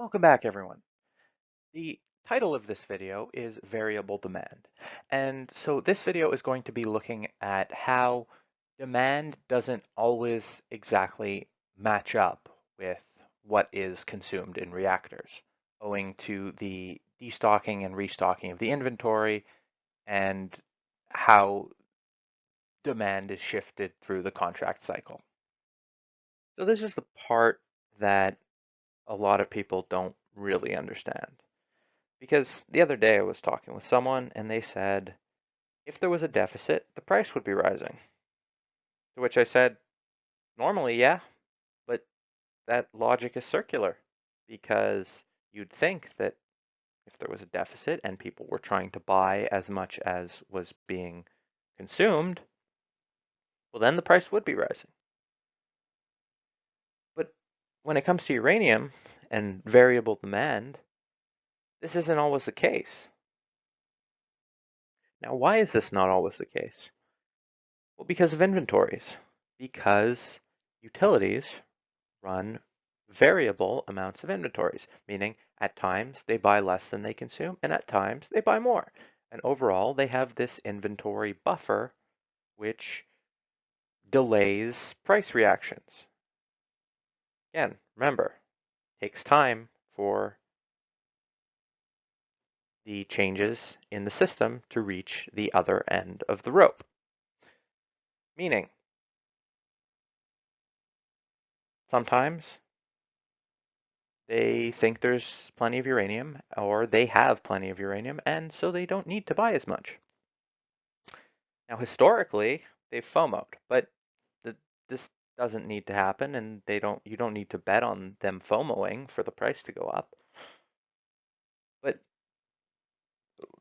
Welcome back, everyone. The title of this video is Variable Demand. And so this video is going to be looking at how demand doesn't always exactly match up with what is consumed in reactors, owing to the destocking and restocking of the inventory and how demand is shifted through the contract cycle. So this is the part that a lot of people don't really understand. Because the other day I was talking with someone and they said, if there was a deficit, the price would be rising. To which I said, normally, yeah, but that logic is circular because you'd think that if there was a deficit and people were trying to buy as much as was being consumed, well, then the price would be rising. But when it comes to uranium and variable demand, this isn't always the case. Now, why is this not always the case? Well, because of inventories, because utilities run variable amounts of inventories, meaning at times they buy less than they consume, and at times they buy more. And overall, they have this inventory buffer, which delays price reactions. Again, remember, it takes time for the changes in the system to reach the other end of the rope. Meaning, sometimes they think there's plenty of uranium, or they have plenty of uranium, and so they don't need to buy as much. Now, historically, they've FOMO'd, but this doesn't need to happen, and you don't need to bet on them FOMOing for the price to go up. But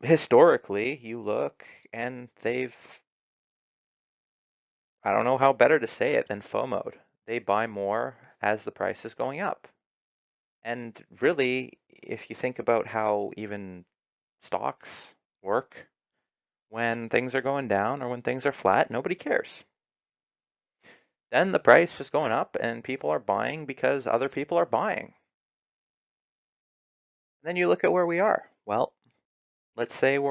historically, you look and I don't know how better to say it than FOMO'd. They buy more as the price is going up. And really, if you think about how even stocks work, when things are going down or when things are flat, nobody cares. Then the price is going up and people are buying because other people are buying. Then you look at where we are. Well, let's say we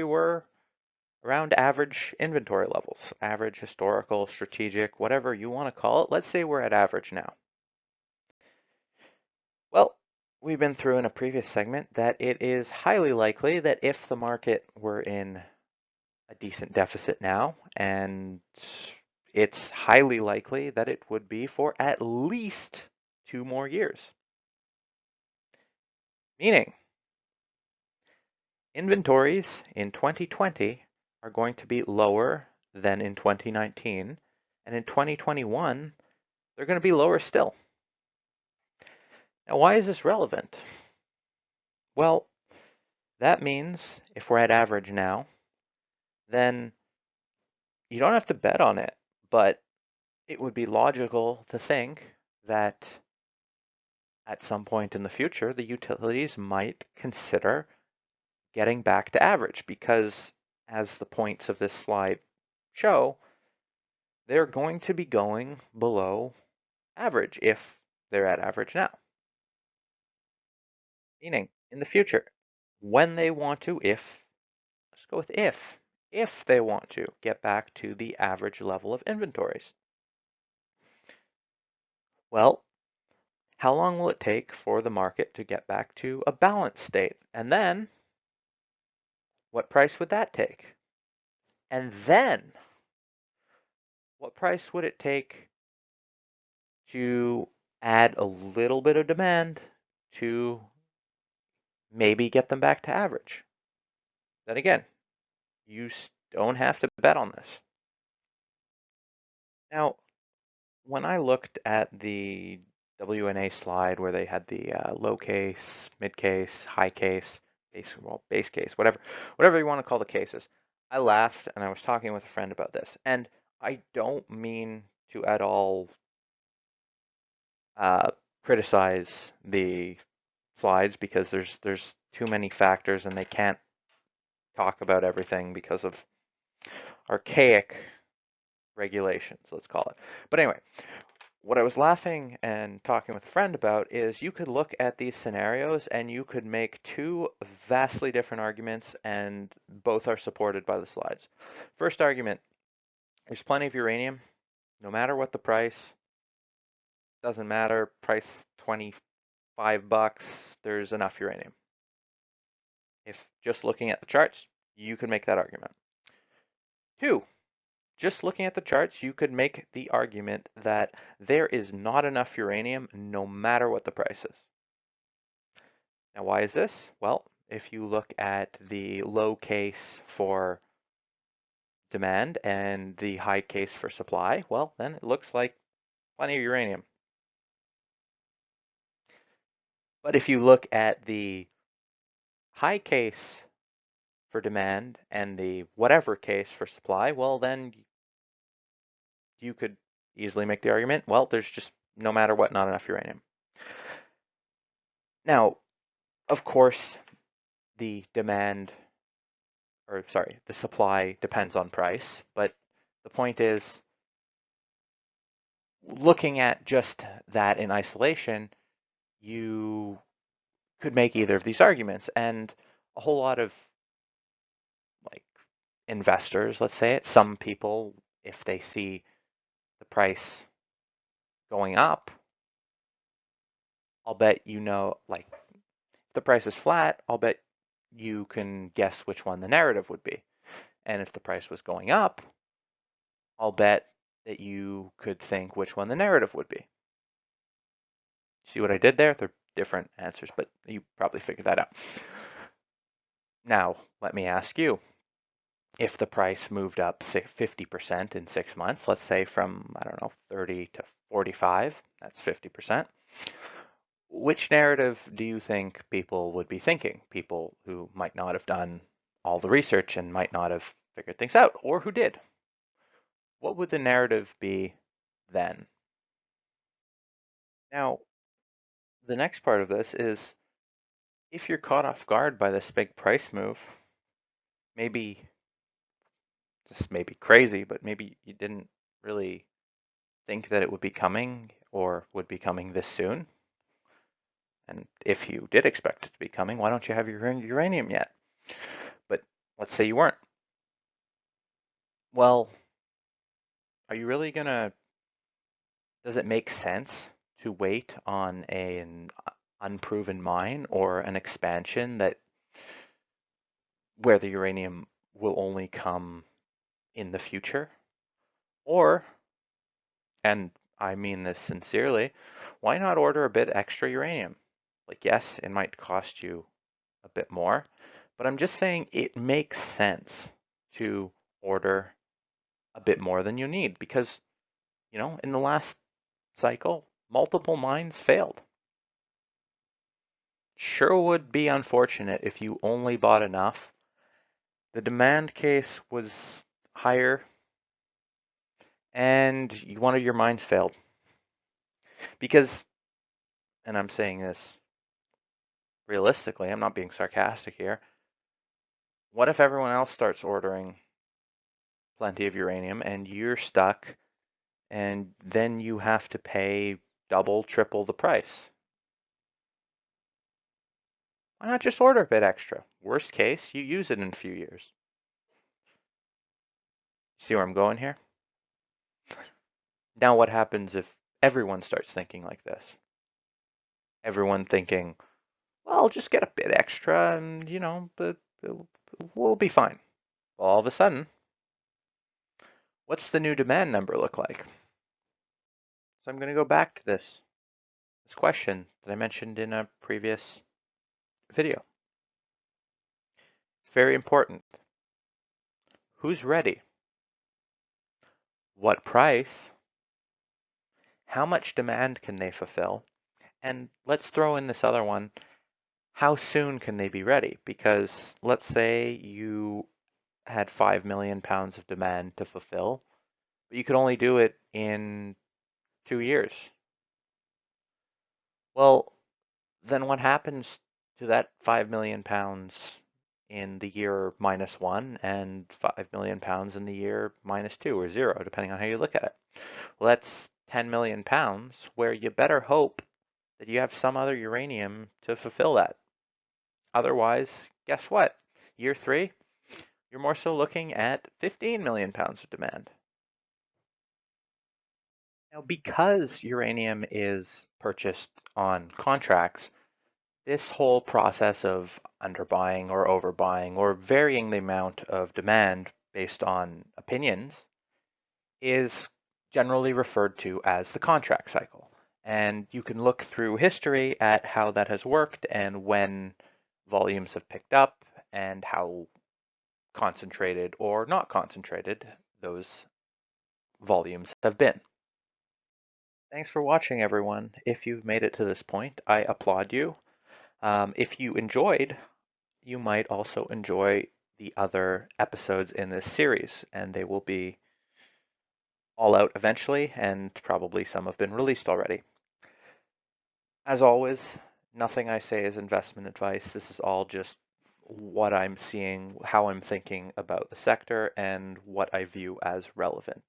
were around average inventory levels, average historical, strategic, whatever you want to call it. Let's say we're at average now. Well, we've been through in a previous segment that it is highly likely that if the market were in a decent deficit now, and it's highly likely that it would be for at least 2 more years. Meaning, inventories in 2020 are going to be lower than in 2019, and in 2021, they're going to be lower still. Now, why is this relevant? Well, that means if we're at average now, then you don't have to bet on it, but it would be logical to think that at some point in the future, the utilities might consider getting back to average because, as the points of this slide show, they're going to be going below average if they're at average now. Meaning, in the future, when they want to, let's go with if they want to get back to the average level of inventories. Well, how long will it take for the market to get back to a balanced state? And then, what price would that take? And then, what price would it take to add a little bit of demand to maybe get them back to average? Then again, you don't have to bet on this. Now, when I looked at the WNA slide where they had the low case, mid case, high case, base case, whatever you want to call the cases, I laughed and I was talking with a friend about this. And I don't mean to at all criticize the slides because there's too many factors and they can't talk about everything because of archaic regulations, let's call it. But anyway, what I was laughing and talking with a friend about is you could look at these scenarios and you could make two vastly different arguments, and both are supported by the slides. First argument, there's plenty of uranium, no matter what the price, doesn't matter, price 25 bucks, there's enough uranium. If just looking at the charts, you could make that argument. Two, just looking at the charts, you could make the argument that there is not enough uranium no matter what the price is. Now, why is this? Well, if you look at the low case for demand and the high case for supply, well, then it looks like plenty of uranium. But if you look at the high case for demand and the whatever case for supply, well, then you could easily make the argument, well, there's just no matter what, not enough uranium. Now, of course, the supply depends on price, but the point is, looking at just that in isolation, you could make either of these arguments. And a whole lot of like investors, let's say it, some people, if they see the price going up, I'll bet like if the price is flat, I'll bet you can guess which one the narrative would be. And if the price was going up, I'll bet that you could think which one the narrative would be. See what I did there? They're different answers, but you probably figured that out. Now, let me ask you, if the price moved up 50% in 6 months, let's say from, I don't know, 30 to 45, that's 50%. Which narrative do you think people would be thinking? People who might not have done all the research and might not have figured things out, or who did? What would the narrative be then? Now, the next part of this is if you're caught off guard by this big price move, maybe this may be crazy, but maybe you didn't really think that it would be coming or would be coming this soon. And if you did expect it to be coming, why don't you have your uranium yet? But let's say you weren't. Well, are you really gonna, does it make sense to wait on an unproven mine or an expansion that where the uranium will only come in the future? Or, and I mean this sincerely, why not order a bit extra uranium? Like, yes, it might cost you a bit more, but I'm just saying it makes sense to order a bit more than you need because, in the last cycle, multiple mines failed. Sure would be unfortunate if you only bought enough. The demand case was higher and one of your mines failed. Because, and I'm saying this realistically, I'm not being sarcastic here. What if everyone else starts ordering plenty of uranium and you're stuck and then you have to pay double, triple the price? Why not just order a bit extra? Worst case, you use it in a few years. See where I'm going here? Now what happens if everyone starts thinking like this? Everyone thinking, well, I'll just get a bit extra and, but we'll be fine. Well, all of a sudden, what's the new demand number look like? So I'm going to go back to this question that I mentioned in a previous video. It's very important. Who's ready? What price? How much demand can they fulfill? And let's throw in this other one. How soon can they be ready? Because let's say you had 5 million pounds of demand to fulfill, but you could only do it in 2 years. Well, then what happens to that 5 million pounds in the year -1 and 5 million pounds in the year -2 or 0, depending on how you look at it? Well, that's 10 million pounds, where you better hope that you have some other uranium to fulfill that. Otherwise, guess what? Year 3, you're more so looking at 15 million pounds of demand. Now, because uranium is purchased on contracts, this whole process of underbuying or overbuying or varying the amount of demand based on opinions is generally referred to as the contract cycle. And you can look through history at how that has worked and when volumes have picked up and how concentrated or not concentrated those volumes have been. Thanks for watching, everyone. If you've made it to this point, I applaud you. If you enjoyed, you might also enjoy the other episodes in this series, and they will be all out eventually, and probably some have been released already. As always, nothing I say is investment advice. This is all just what I'm seeing, how I'm thinking about the sector, and what I view as relevant.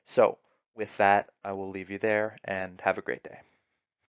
So with that, I will leave you there and have a great day.